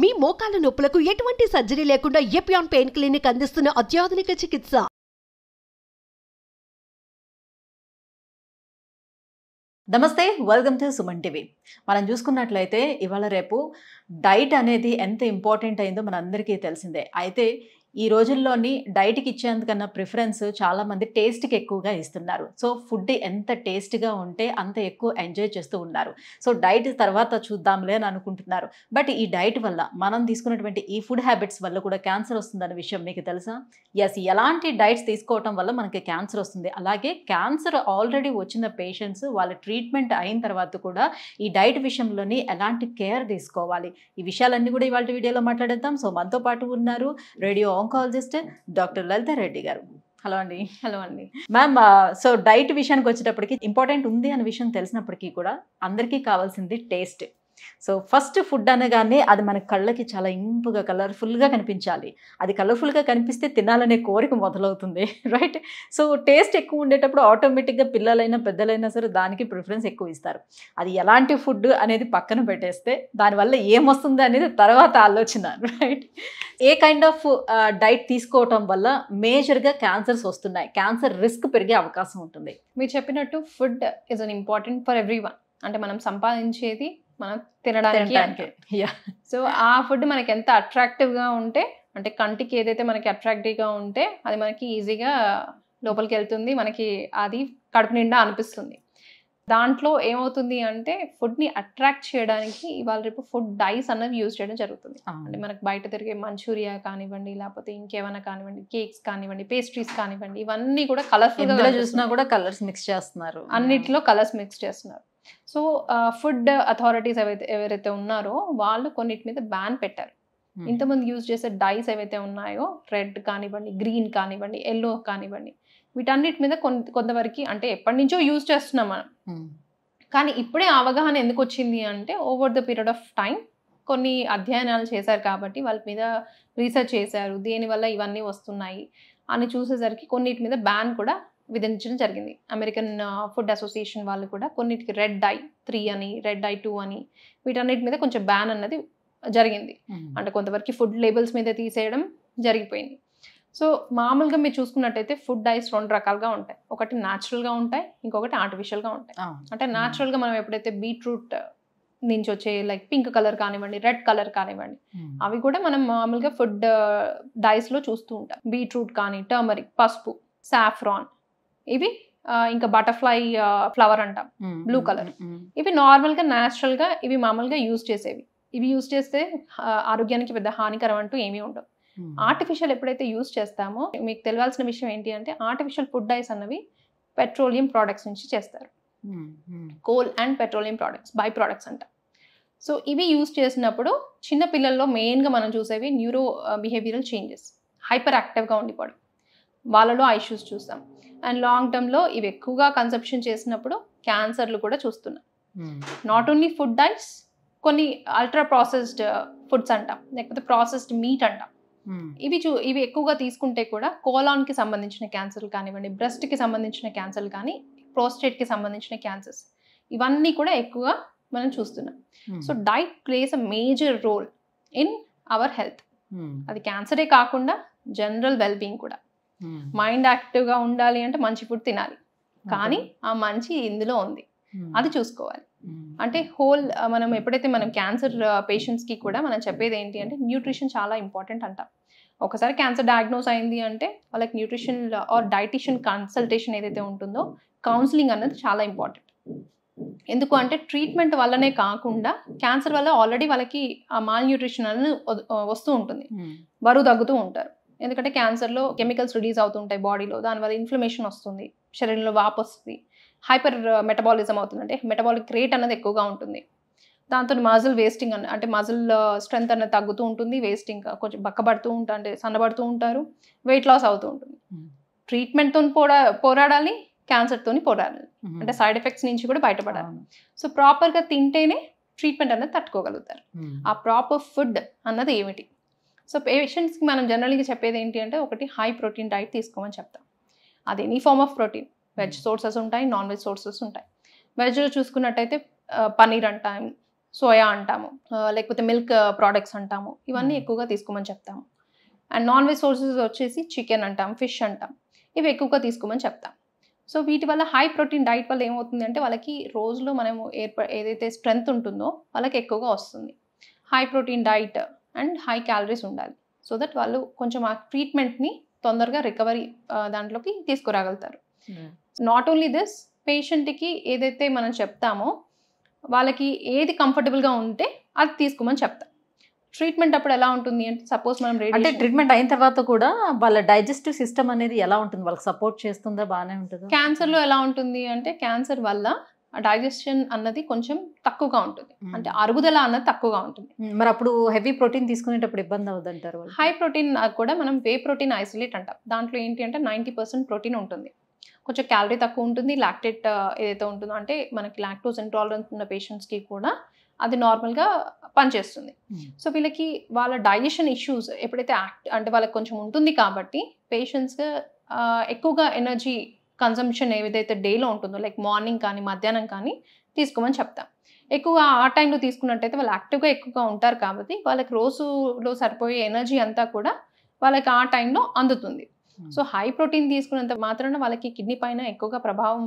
మీ మోకాల నొప్పులకు ఎటువంటి సర్జరీ లేకుండా ఎపియాన్ పెయిన్ క్లినిక్ అందిస్తున్న అత్యాధునిక చికిత్స. నమస్తే, వెల్కమ్ టు సుమన్ టీవీ. మనం చూసుకున్నట్లయితే ఇవాళ రేపు డైట్ అనేది ఎంత ఇంపార్టెంట్ అయిందో మనందరికీ తెలిసిందే. అయితే ఈ రోజుల్లోని డైట్కి ఇచ్చేందుకన్నా ప్రిఫరెన్స్ చాలామంది టేస్ట్కి ఎక్కువగా ఇస్తున్నారు. సో ఫుడ్ ఎంత టేస్ట్గా ఉంటే అంత ఎక్కువ ఎంజాయ్ చేస్తూ ఉన్నారు. సో డైట్ తర్వాత చూద్దాంలే అని అనుకుంటున్నారు. బట్ ఈ డైట్ వల్ల మనం తీసుకున్నటువంటి ఈ ఫుడ్ హ్యాబిట్స్ వల్ల కూడా క్యాన్సర్ వస్తుందన్న విషయం మీకు తెలుసా? ఎస్, ఎలాంటి డైట్స్ తీసుకోవటం వల్ల మనకి క్యాన్సర్ వస్తుంది, అలాగే క్యాన్సర్ ఆల్రెడీ వచ్చిన పేషెంట్స్ వాళ్ళ ట్రీట్మెంట్ అయిన తర్వాత కూడా ఈ డైట్ విషయంలోని ఎలాంటి కేర్ తీసుకోవాలి, ఈ విషయాలన్నీ కూడా ఇవాళ వీడియోలో మాట్లాడేద్దాం. సో మనతో పాటు ఉన్నారు radio oncologist doctor Lalitha Reddy గారు. హలో అండి. హలో అండి మ్యామ్. సో డైట్ విషయానికి వచ్చేటప్పటికి ఇంపార్టెంట్ ఉంది అనే విషయం తెలిసినప్పటికీ కూడా అందరికీ కావాల్సింది టేస్ట్. సో ఫస్ట్ ఫుడ్ అనగానే అది మన కళ్ళకి చాలా ఇంపుగా కలర్ఫుల్గా కనిపించాలి. అది కలర్ఫుల్గా కనిపిస్తే తినాలనే కోరిక మొదలవుతుంది, రైట్? సో టేస్ట్ ఎక్కువ ఉండేటప్పుడు ఆటోమేటిక్గా పిల్లలైనా పెద్దలైనా సరే దానికి ప్రిఫరెన్స్ ఎక్కువ ఇస్తారు. అది ఎలాంటి ఫుడ్ అనేది పక్కన పెట్టేస్తే దానివల్ల ఏమొస్తుంది అనేది తర్వాత ఆలోచన, right? A kind of diet తీసుకోవటం వల్ల మేజర్గా క్యాన్సర్స్ వస్తున్నాయి, క్యాన్సర్ రిస్క్ పెరిగే అవకాశం ఉంటుంది? మీరు చెప్పినట్టు food is an important for every one. అంటే మనం సంపాదించేది మనం తినడానికి. సో ఆ ఫుడ్ మనకి ఎంత అట్రాక్టివ్గా ఉంటే, అంటే కంటికి ఏదైతే మనకి అట్రాక్టివ్గా ఉంటే అది మనకి ఈజీగా లోపలికి వెళ్తుంది, మనకి అది కడుపు నిండా అనిపిస్తుంది. దాంట్లో ఏమవుతుంది అంటే ఫుడ్ని అట్రాక్ట్ చేయడానికి ఇవాళ రేపు ఫుడ్ డైస్ అన్నవి యూజ్ చేయడం జరుగుతుంది. అంటే మనకు బయట తిరిగే మంచూరియా కానివ్వండి, లేకపోతే ఇంకేమైనా కానివ్వండి, కేక్స్ కానివ్వండి, పేస్ట్రీస్ కానివ్వండి, ఇవన్నీ కూడా కలర్ఫుల్గా చూసినా కూడా కలర్స్ మిక్స్ చేస్తున్నారు, అన్నిట్లో కలర్స్ మిక్స్ చేస్తున్నారు. సో ఫుడ్ అథారిటీస్ ఎవరైతే ఉన్నారో వాళ్ళు కొన్నిటి మీద బ్యాన్ పెట్టారు. ఇంతమంది యూజ్ చేసే డైస్ ఏవైతే ఉన్నాయో, రెడ్ కానివ్వండి, గ్రీన్ కానివ్వండి, ఎల్లో కానివ్వండి, వీటన్నిటి మీద కొంతవరకు అంటే ఎప్పటి నుంచో యూజ్ చేస్తున్నాం మనం. కానీ ఇప్పుడే అవగాహన ఎందుకు వచ్చింది అంటే over the period of time కొన్ని అధ్యయనాలు చేశారు కాబట్టి వాళ్ళ మీద రీసెర్చ్ చేశారు, దేనివల్ల ఇవన్నీ వస్తున్నాయి అని చూసేసరికి కొన్నిటి మీద బ్యాన్ కూడా విధించడం జరిగింది. అమెరికన్ ఫుడ్ అసోసియేషన్ వాళ్ళు కూడా కొన్నిటికి రెడ్ ఐ 3 అని, రెడ్ ఐ 2 అని, వీటన్నిటి మీద కొంచెం బ్యాన్ అన్నది జరిగింది. అంటే కొంతవరకు ఫుడ్ లేబుల్స్ మీద తీసేయడం జరిగిపోయింది. సో మామూలుగా మీరు చూసుకున్నట్టయితే ఫుడ్ డైస్ 2 రకాలుగా ఉంటాయి. ఒకటి న్యాచురల్గా ఉంటాయి, ఇంకొకటి ఆర్టిఫిషియల్గా ఉంటాయి. అంటే న్యాచురల్గా మనం ఎప్పుడైతే బీట్రూట్ నుంచి వచ్చే లైక్ పింక్ కలర్ కానివ్వండి, రెడ్ కలర్ కానివ్వండి, అవి కూడా మనం మామూలుగా ఫుడ్ డైస్లో చూస్తూ ఉంటాం. బీట్రూట్ కానీ, టర్మరిక్, పసుపు, సాఫ్రాన్, ఇవి ఇంకా బటర్ఫ్లై ఫ్లవర్ అంటాం, బ్లూ కలర్, ఇవి నార్మల్గా న్యాచురల్గా ఇవి మామూలుగా యూజ్ చేసేవి. ఇవి యూజ్ చేస్తే ఆరోగ్యానికి పెద్ద హానికరం అంటూ ఏమీ ఉండవు. ఆర్టిఫిషియల్ ఎప్పుడైతే యూజ్ చేస్తామో, మీకు తెలియాల్సిన విషయం ఏంటి అంటే ఆర్టిఫిషియల్ ఫుడ్ డైస్ అన్నవి పెట్రోలియం ప్రోడక్ట్స్ నుంచి చేస్తారు. Coal and petroleum products, by products అంట. సో ఇవి యూజ్ చేసినప్పుడు చిన్న పిల్లల్లో మెయిన్గా మనం చూసేవి న్యూరో బిహేవియరల్ చేంజెస్, హైపర్ యాక్టివ్గా ఉండిపోవడం, వాళ్ళలో ఐష్యూస్ చూస్తాం. అండ్ లాంగ్ టర్మ్లో ఇవి ఎక్కువగా కన్సంప్షన్ చేసినప్పుడు క్యాన్సర్లు కూడా చూస్తున్నాం. నాట్ ఓన్లీ ఫుడ్ డైట్స్, కొన్ని అల్ట్రా ప్రాసెస్డ్ ఫుడ్స్ అంటాం, లేకపోతే ప్రాసెస్డ్ మీట్ అంటాం, ఇవి ఎక్కువగా తీసుకుంటే కూడా కోలాన్కి సంబంధించిన క్యాన్సర్లు కానివ్వండి, బ్రెస్ట్కి సంబంధించిన క్యాన్సర్లు కానీ, ప్రోస్టేట్కి సంబంధించిన క్యాన్సర్స్, ఇవన్నీ కూడా ఎక్కువగా మనం చూస్తున్నాం. So diet plays a major role in our health. అది క్యాన్సరే కాకుండా జనరల్ వెల్బీయింగ్ కూడా. మైండ్ యాక్టివ్గా ఉండాలి అంటే మంచి ఫుడ్ తినాలి, కానీ ఆ మంచి ఇందులో ఉంది, అది చూసుకోవాలి. అంటే మనం ఎప్పుడైతే మనం క్యాన్సర్ పేషెంట్స్కి కూడా మనం చెప్పేది ఏంటి అంటే న్యూట్రిషన్ చాలా ఇంపార్టెంట్ అంటాం. ఒకసారి క్యాన్సర్ డయాగ్నోస్ అయింది అంటే వాళ్ళకి న్యూట్రిషన్ ఆర్ డైటీషియన్ కన్సల్టేషన్ ఏదైతే ఉంటుందో, కౌన్సిలింగ్ అన్నది చాలా ఇంపార్టెంట్. ఎందుకు అంటే ట్రీట్మెంట్ వల్లనే కాకుండా క్యాన్సర్ వల్ల ఆల్రెడీ వాళ్ళకి ఆ మాల్ న్యూట్రిషన్ అనేది వస్తూ ఉంటుంది, బరువు తగ్గుతూ ఉంటారు. ఎందుకంటే క్యాన్సర్లో కెమికల్స్ రిలీజ్ అవుతుంటాయి బాడీలో, దానివల్ల ఇన్ఫ్లమేషన్ వస్తుంది, శరీరంలో వాపు వస్తుంది, హైపర్ మెటబాలిజం అవుతుంది, అంటే మెటబాలిక్ రేట్ అనేది ఎక్కువగా ఉంటుంది. దాంతో మజిల్ వేస్టింగ్ అంటే మజిల్ స్ట్రెంత్ అనేది తగ్గుతూ ఉంటుంది, వేస్టింగ్ కొంచెం బక్కబడుతూ ఉంటారు, అంటే సన్నబడుతూ ఉంటారు, వెయిట్ లాస్ అవుతూ ఉంటుంది. ట్రీట్మెంట్తో పోరాడాలి, క్యాన్సర్తో పోరాడాలి, అంటే సైడ్ ఎఫెక్ట్స్ నుంచి కూడా బయటపడాలి. సో ప్రాపర్గా తింటేనే ట్రీట్మెంట్ అనేది తట్టుకోగలుగుతారు. ఆ ప్రాపర్ ఫుడ్ అన్నది ఏమిటి? సో పేషెంట్స్కి మనం జనరల్గా చెప్పేది ఏంటి అంటే ఒకటి హై ప్రోటీన్ డైట్ తీసుకోమని చెప్తాం. అది any form of protein, veg sources ఉంటాయి, నాన్ వెజ్ సోర్సెస్ ఉంటాయి. వెజ్లో చూసుకున్నట్టయితే పన్నీర్ అంటాం, సోయా అంటాము, లేకపోతే మిల్క్ ప్రోడక్ట్స్ అంటాము, ఇవన్నీ ఎక్కువగా తీసుకోమని చెప్తాము. అండ్ నాన్ వెజ్ సోర్సెస్ వచ్చేసి చికెన్ అంటాం, ఫిష్ అంటాం, ఇవి ఎక్కువగా తీసుకోమని చెప్తాం. సో వీటి వల్ల హై ప్రోటీన్ డైట్ వల్ల ఏమవుతుంది అంటే వాళ్ళకి రోజులో మనము ఏదైతే స్ట్రెంగ్త్ ఉంటుందో వాళ్ళకి ఎక్కువగా వస్తుంది. High protein diet and high calories ఉండాలి, సో దట్ వాళ్ళు కొంచెం ఆ ట్రీట్మెంట్ని తొందరగా రికవరీ దాంట్లోకి తీసుకురాగలుగుతారు. నాట్ ఓన్లీ దిస్, పేషెంట్కి ఏదైతే మనం చెప్తామో వాళ్ళకి ఏది కంఫర్టబుల్గా ఉంటే అది తీసుకోమని చెప్తాం. ట్రీట్మెంట్ అప్పుడు ఎలా ఉంటుంది అంటే సపోజ్ మనం అంటే ట్రీట్మెంట్ అయిన తర్వాత కూడా వాళ్ళ డైజెస్టివ్ సిస్టమ్ అనేది ఎలా ఉంటుంది, వాళ్ళకి సపోర్ట్ చేస్తుందా, బాగానే ఉంటుందా? క్యాన్సర్లో ఎలా ఉంటుంది అంటే క్యాన్సర్ వల్ల డైజెషన్ అన్నది కొంచెం తక్కువగా ఉంటుంది, అంటే అరుగుదల అన్నది తక్కువగా ఉంటుంది. మరి అప్పుడు హెవీ ప్రోటీన్ తీసుకునేటప్పుడు ఇబ్బంది అవుతుంటారు. హై ప్రోటీన్ కూడా మనం వే ప్రోటీన్ ఐసోలేట్ అంటాం. దాంట్లో ఏంటి అంటే 90% ప్రోటీన్ ఉంటుంది, కొంచెం క్యాలరీ తక్కువ ఉంటుంది. లాక్టేట్ ఏదైతే ఉంటుందో అంటే మనకి లాక్టోస్ ఇంటాలరెన్స్ ఉన్న పేషెంట్స్కి కూడా అది నార్మల్గా పనిచేస్తుంది. సో వీళ్ళకి వాళ్ళ డైజెషన్ ఇష్యూస్ ఎప్పుడైతే అంటే వాళ్ళకి కొంచెం ఉంటుంది కాబట్టి పేషెంట్స్ ఎక్కువగా ఎనర్జీ కన్సంప్షన్ ఏదైతే డేలో ఉంటుందో లైక్ మార్నింగ్ కానీ మధ్యాహ్నం కానీ తీసుకోమని చెప్తాం. ఎక్కువగా ఆ టైంలో తీసుకున్నట్టయితే వాళ్ళు యాక్టివ్గా ఎక్కువగా ఉంటారు కాబట్టి వాళ్ళకి రోజులో సరిపోయే ఎనర్జీ అంతా కూడా వాళ్ళకి ఆ టైంలో అందుతుంది. సో హై ప్రోటీన్ తీసుకున్నంత మాత్రాన వాళ్ళకి కిడ్నీ పైన ఎక్కువగా ప్రభావం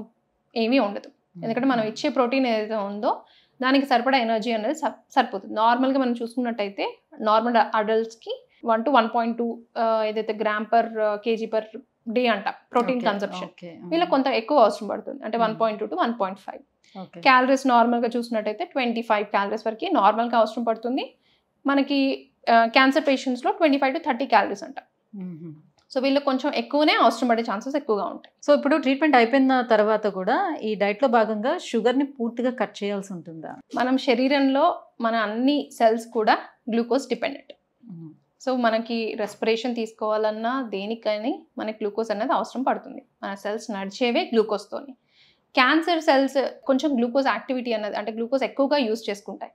ఏమీ ఉండదు, ఎందుకంటే మనం ఇచ్చే ప్రోటీన్ ఏదైతే ఉందో దానికి సరిపడా ఎనర్జీ అనేది సరిపోతుంది. నార్మల్గా మనం చూసుకున్నట్టయితే నార్మల్ అడల్ట్స్కి 1 to 1.2 ఏదైతే gram per KG per day అంట ప్రోటీన్ కన్సంప్షన్, వీళ్ళకి కొంత ఎక్కువ అవసరం పడుతుంది, అంటే 1.2 to 1.5. క్యాలరీస్ నార్మల్గా చూసినట్టయితే 25 క్యాలరీస్ వరకు నార్మల్గా అవసరం పడుతుంది. మనకి క్యాన్సర్ పేషెంట్స్లో 25 to 30 క్యాలరీస్ అంట. సో వీళ్ళకి కొంచెం ఎక్కువనే అవసరం పడే ఛాన్సెస్ ఎక్కువగా ఉంటాయి. సో ఇప్పుడు ట్రీట్మెంట్ అయిపోయిన తర్వాత కూడా ఈ డైట్లో భాగంగా షుగర్ని పూర్తిగా కట్ చేయాల్సి ఉంటుందా? మనం శరీరంలో మన అన్ని సెల్స్ కూడా గ్లూకోజ్ డిపెండెంట్. సో మనకి రెస్పిరేషన్ తీసుకోవాలన్నా దేనికైనా మనకి గ్లూకోజ్ అనేది అవసరం పడుతుంది. మన సెల్స్ నడిచేవే గ్లూకోజ్తోని. క్యాన్సర్ సెల్స్ కొంచెం గ్లూకోజ్ యాక్టివిటీ అన్నది అంటే గ్లూకోజ్ ఎక్కువగా యూజ్ చేసుకుంటాయి.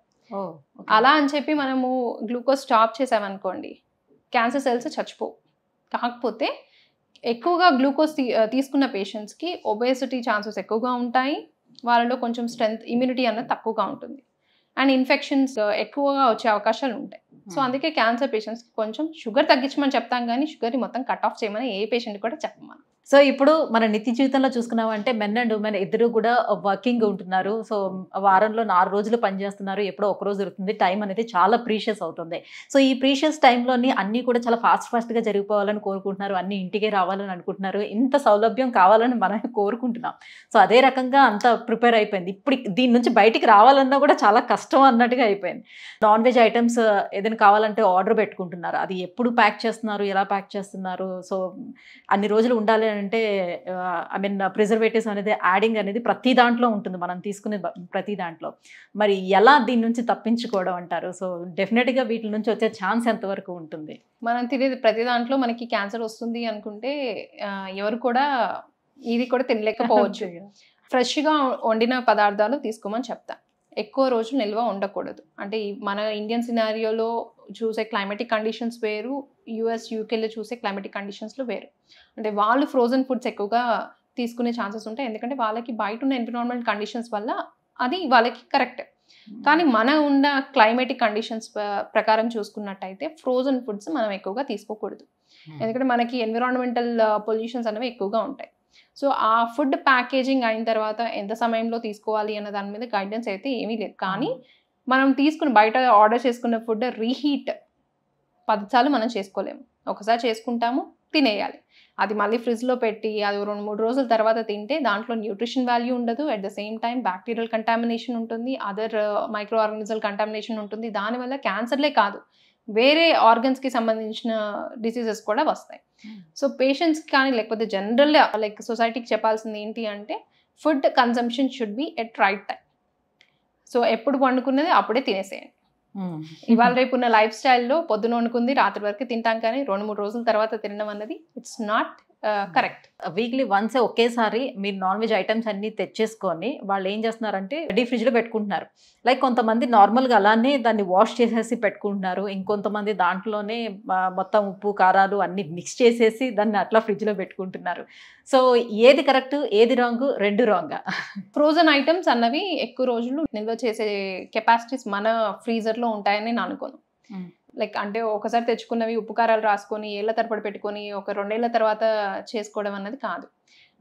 అలా అని చెప్పి మనము గ్లూకోజ్ స్టాప్ చేసామనుకోండి క్యాన్సర్ సెల్స్ చచ్చిపోవు. కాకపోతే ఎక్కువగా గ్లూకోజ్ తీసుకున్న పేషెంట్స్కి ఒబేసిటీ ఛాన్సెస్ ఎక్కువగా ఉంటాయి, వాళ్ళలో కొంచెం స్ట్రెంగ్త్ ఇమ్యూనిటీ అన్నది తక్కువగా ఉంటుంది, అండ్ ఇన్ఫెక్షన్స్ ఎక్కువగా వచ్చే అవకాశాలు ఉంటాయి. సో అందుకే క్యాన్సర్ పేషెంట్స్కి కొంచెం షుగర్ తగ్గించమని చెప్తాం, కానీ షుగర్ని మొత్తం కట్ ఆఫ్ చేయమని ఏ పేషెంట్ కూడా చెప్పమని. సో ఇప్పుడు మన నిత్య జీవితంలో చూసుకున్నామంటే మెన్ అండ్ ఉమెన్ ఇద్దరు కూడా వర్కింగ్ ఉంటున్నారు. సో వారంలో 4 రోజులు పనిచేస్తున్నారు, ఎప్పుడో ఒక రోజు దొరుకుతుంది. టైం అనేది చాలా ప్రీషియస్ అవుతుంది. సో ఈ ప్రీషియస్ టైంలోని అన్నీ కూడా చాలా ఫాస్ట్గా జరిగిపోవాలని కోరుకుంటున్నారు, అన్ని ఇంటికే రావాలని అనుకుంటున్నారు, ఇంత సౌలభ్యం కావాలని మనం కోరుకుంటున్నాం. సో అదే రకంగా అంతా ప్రిపేర్ అయిపోయింది. ఇప్పుడు దీని నుంచి బయటికి రావాలన్నా కూడా చాలా కష్టం అన్నట్టుగా అయిపోయింది. నాన్ వెజ్ ఐటమ్స్ ఏదైనా కావాలంటే ఆర్డర్ పెట్టుకుంటున్నారు, అది ఎప్పుడు ప్యాక్ చేస్తున్నారు, ఎలా ప్యాక్ చేస్తున్నారు, సో అన్ని రోజులు ఉండాలి అంటే ఐ మీన్ ప్రిజర్వేటివ్స్ అనేది యాడింగ్ అనేది ప్రతి దాంట్లో ఉంటుంది, మనం తీసుకునే ప్రతి దాంట్లో. మరి ఎలా దీని నుంచి తప్పించుకోవడం అంటారు? సో డెఫినెట్గా వీటి నుంచి వచ్చే ఛాన్స్ ఎంతవరకు ఉంటుంది? మనం తినేది ప్రతి దాంట్లో మనకి క్యాన్సర్ వస్తుంది అనుకుంటే ఎవరు కూడా ఇది కూడా తినలేకపోవచ్చు. ఫ్రెష్గా వండిన పదార్థాలు తీసుకోమని చెప్తా. ఎక్కువ రోజులు నిల్వ ఉండకూడదు. అంటే మన ఇండియన్ సినారియోలో చూసే క్లైమేటిక్ కండిషన్స్ వేరు, యూఎస్ యూకేలో చూసే క్లైమేటిక్ కండిషన్స్లో వేరు. అంటే వాళ్ళు ఫ్రోజన్ ఫుడ్స్ ఎక్కువగా తీసుకునే ఛాన్సెస్ ఉంటాయి, ఎందుకంటే వాళ్ళకి బయట ఉన్న ఎన్విరాన్మెంట్ కండిషన్స్ వల్ల అది వాళ్ళకి కరెక్ట్. కానీ మన ఉన్న క్లైమేటిక్ కండిషన్స్ ప్రకారం చూసుకున్నట్టయితే ఫ్రోజన్ ఫుడ్స్ మనం ఎక్కువగా తీసుకోకూడదు, ఎందుకంటే మనకి ఎన్విరాన్మెంటల్ పొల్యూషన్స్ అనేవి ఎక్కువగా ఉంటాయి. సో ఆ ఫుడ్ ప్యాకేజింగ్ అయిన తర్వాత ఎంత సమయంలో తీసుకోవాలి అన్న దాని మీద గైడెన్స్ అయితే ఏమీ లేదు. కానీ మనం తీసుకుని బయట ఆర్డర్ చేసుకున్న ఫుడ్ రీహీట్ 10 సార్లు మనం చేసుకోలేము. ఒకసారి చేసుకుంటాము, తినేయాలి. అది మళ్ళీ ఫ్రిడ్జ్లో పెట్టి అది 2-3 రోజుల తర్వాత తింటే దాంట్లో న్యూట్రిషన్ వాల్యూ ఉండదు. At the same time bacterial contamination ఉంటుంది, అదర్ మైక్రో ఆర్గానిజల్ కంటామినేషన్ ఉంటుంది. దానివల్ల క్యాన్సర్లే కాదు, వేరే ఆర్గన్స్కి సంబంధించిన డిసీజెస్ కూడా వస్తాయి. సో పేషెంట్స్కి కానీ లేకపోతే జనరల్ లైక్ సొసైటీకి చెప్పాల్సింది ఏంటి అంటే food consumption should be at right time. So ఎప్పుడు వండుకున్నది అప్పుడే తినేసేయండి. ఇవాళ రేపు ఉన్న లైఫ్ స్టైల్లో పొద్దున వండుకుంది రాత్రి వరకు తింటాం, కానీ 2-3 రోజుల తర్వాత తినడం అన్నది it's not correct. Weekly once ఒకేసారి మీరు నాన్ వెజ్ ఐటమ్స్ అన్ని తెచ్చేసుకొని వాళ్ళు ఏం చేస్తున్నారంటే డీప్ ఫ్రిడ్జ్ లో పెట్టుకుంటున్నారు. లైక్ కొంతమంది నార్మల్గా అలానే దాన్ని వాష్ చేసేసి పెట్టుకుంటున్నారు, ఇంకొంతమంది దాంట్లోనే మొత్తం ఉప్పు కారాలు అన్ని మిక్స్ చేసేసి దాన్ని అట్లా ఫ్రిడ్జ్ లో పెట్టుకుంటున్నారు. సో ఏది కరెక్ట్, ఏది రాంగ్? రెండు రాంగా? ఫ్రోజన్ ఐటమ్స్ అన్నవి ఎక్కువ రోజులు నిల్వ చేసే కెపాసిటీస్ మన ఫ్రీజర్ లో ఉంటాయని నేను అనుకోను. లైక్ అంటే ఒకసారి తెచ్చుకున్నవి ఉప్పు కారాలు రాసుకొని ఏళ్ల తరబడి పెట్టుకొని ఒక 2 ఏళ్ల తర్వాత చేసుకోవడం అన్నది కాదు.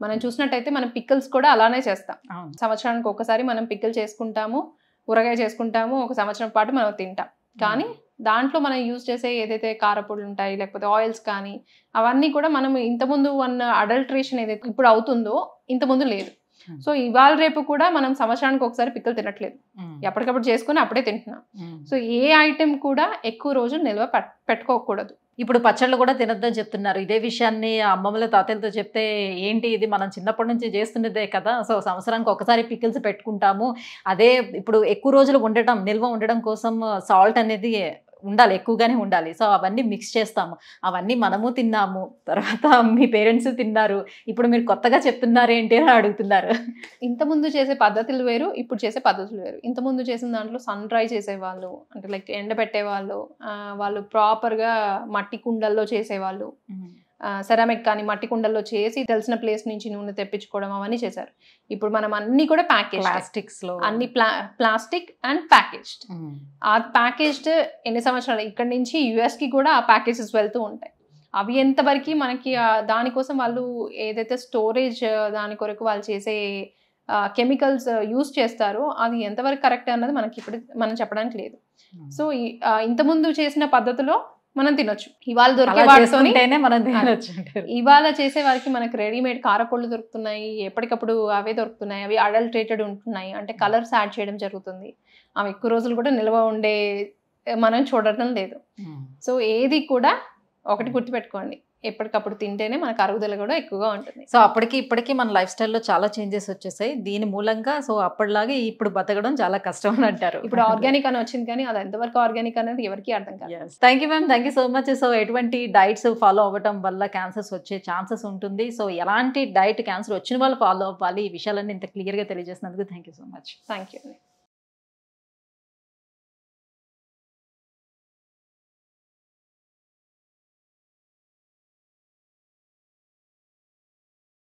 మనం చూసినట్టయితే మనం పిక్కల్స్ కూడా అలానే చేస్తాం. సంవత్సరానికి ఒకసారి మనం పిక్కల్ చేసుకుంటాము, ఊరగాయ చేసుకుంటాము, ఒక సంవత్సరం పాటు మనం తింటాం. కానీ దాంట్లో మనం యూజ్ చేసే ఏదైతే కారపొడులు ఉంటాయి లేకపోతే ఆయిల్స్ కానీ అవన్నీ కూడా మనం ఇంతకుముందు అడల్ట్రేషన్ ఏదైతే ఇప్పుడు అవుతుందో ఇంతకుముందు లేదు. సో ఇవాళ రేపు కూడా మనం సంవత్సరానికి ఒకసారి పిక్కలు తినట్లేదు, ఎప్పటికప్పుడు చేసుకుని అప్పుడే తింటున్నాం. సో ఏ ఐటెం కూడా ఎక్కువ రోజులు నిల్వ పెట్టుకోకూడదు. ఇప్పుడు పచ్చళ్ళు కూడా తినొద్దని చెప్తున్నారు. ఇదే విషయాన్ని అమ్మమ్మల తాతయ్యలతో చెప్తే ఏంటి ఇది మనం చిన్నప్పటి నుంచి చేస్తున్నదే కదా, సో సంవత్సరానికి ఒకసారి పికిల్స్ పెట్టుకుంటాము, అదే ఇప్పుడు ఎక్కువ రోజులు నిల్వ ఉండడం కోసం సాల్ట్ అనేది ఉండాలి, ఎక్కువగానే ఉండాలి. సో అవన్నీ మిక్స్ చేస్తాము, అవన్నీ మనము తిన్నాము, తర్వాత మీ పేరెంట్స్ తిన్నారు, ఇప్పుడు మీరు కొత్తగా చెప్తున్నారు ఏంటి అని అడుగుతున్నారు. ఇంతకుముందు చేసే పద్ధతులు వేరు, ఇప్పుడు చేసే పద్ధతులు వేరు. ఇంతకుముందు చేసిన దాంట్లో సన్ డ్రై చేసేవాళ్ళు, అంటే లైక్ ఎండబెట్టేవాళ్ళు, వాళ్ళు ప్రాపర్గా మట్టి కుండల్లో చేసేవాళ్ళు, సెరామిక్ కానీ మట్టి కుండల్లో చేసి తెలిసిన ప్లేస్ నుంచి నూనె తెప్పించుకోవడం అవన్నీ చేశారు. ఇప్పుడు మనం అన్ని కూడా ప్లాస్టిక్స్ లో అన్ని ప్లాస్టిక్ అండ్ ప్యాకేజ్డ్. ఆ ప్యాకేజ్డ్ ఎన్ని సంవత్సరాలు ఇక్కడ నుంచి US కి కూడా ఆ ప్యాకేజెస్ వెళ్తూ ఉంటాయి. అవి ఎంతవరకు మనకి దానికోసం వాళ్ళు ఏదైతే స్టోరేజ్ దాని కొరకు వాళ్ళు చేసే కెమికల్స్ యూజ్ చేస్తారో అది ఎంతవరకు కరెక్ట్ అన్నది మనకి ఇప్పుడు మనం చెప్పడానికి లేదు. సో ఇంతకుముందు చేసిన పద్ధతిలో మనం తినొచ్చు. ఇవాళ దొరికే వాటితోనే మనం తినొచ్చు. ఇవాళ చేసే వారికి మనకి రెడీమేడ్ కారపొళ్ళు దొరుకుతున్నాయి, ఎప్పటికప్పుడు అవే దొరుకుతున్నాయి, అవి అడల్ట్రేటెడ్ ఉంటున్నాయి, అంటే కలర్స్ యాడ్ చేయడం జరుగుతుంది. అవి ఎక్కువ రోజులు కూడా నిల్వ ఉండే మనం చూడటం లేదు. సో ఏది కూడా ఒకటి గుర్తుపెట్టుకోండి, ఎప్పటికప్పుడు తింటేనే మనకు అరుగుదల కూడా ఎక్కువగా ఉంటుంది. సో అప్పటికి ఇప్పటికీ మన లైఫ్ స్టైల్లో చాలా చేంజెస్ వచ్చేసాయి దీని మూలంగా. సో అప్పటిలాగే ఇప్పుడు బతకడం చాలా కష్టం అని అంటారు. ఇప్పుడు ఆర్గానిక్ అని వచ్చింది కానీ అది ఎంతవరకు ఆర్గానిక్ అనేది ఎవరికి అర్థం కాదు. Thank you ma'am, thank you so much. So ఎటువంటి డైట్స్ ఫాలో అవ్వడం వల్ల క్యాన్సర్స్ వచ్చే ఛాన్సెస్ ఉంటుంది, సో ఎలాంటి డైట్ క్యాన్సర్ వచ్చిన వాళ్ళు ఫాలో అవ్వాలి, ఈ విషయాలన్నీ ఇంత క్లియర్గా తెలియజేసినందుకు thank you so much. Thank you.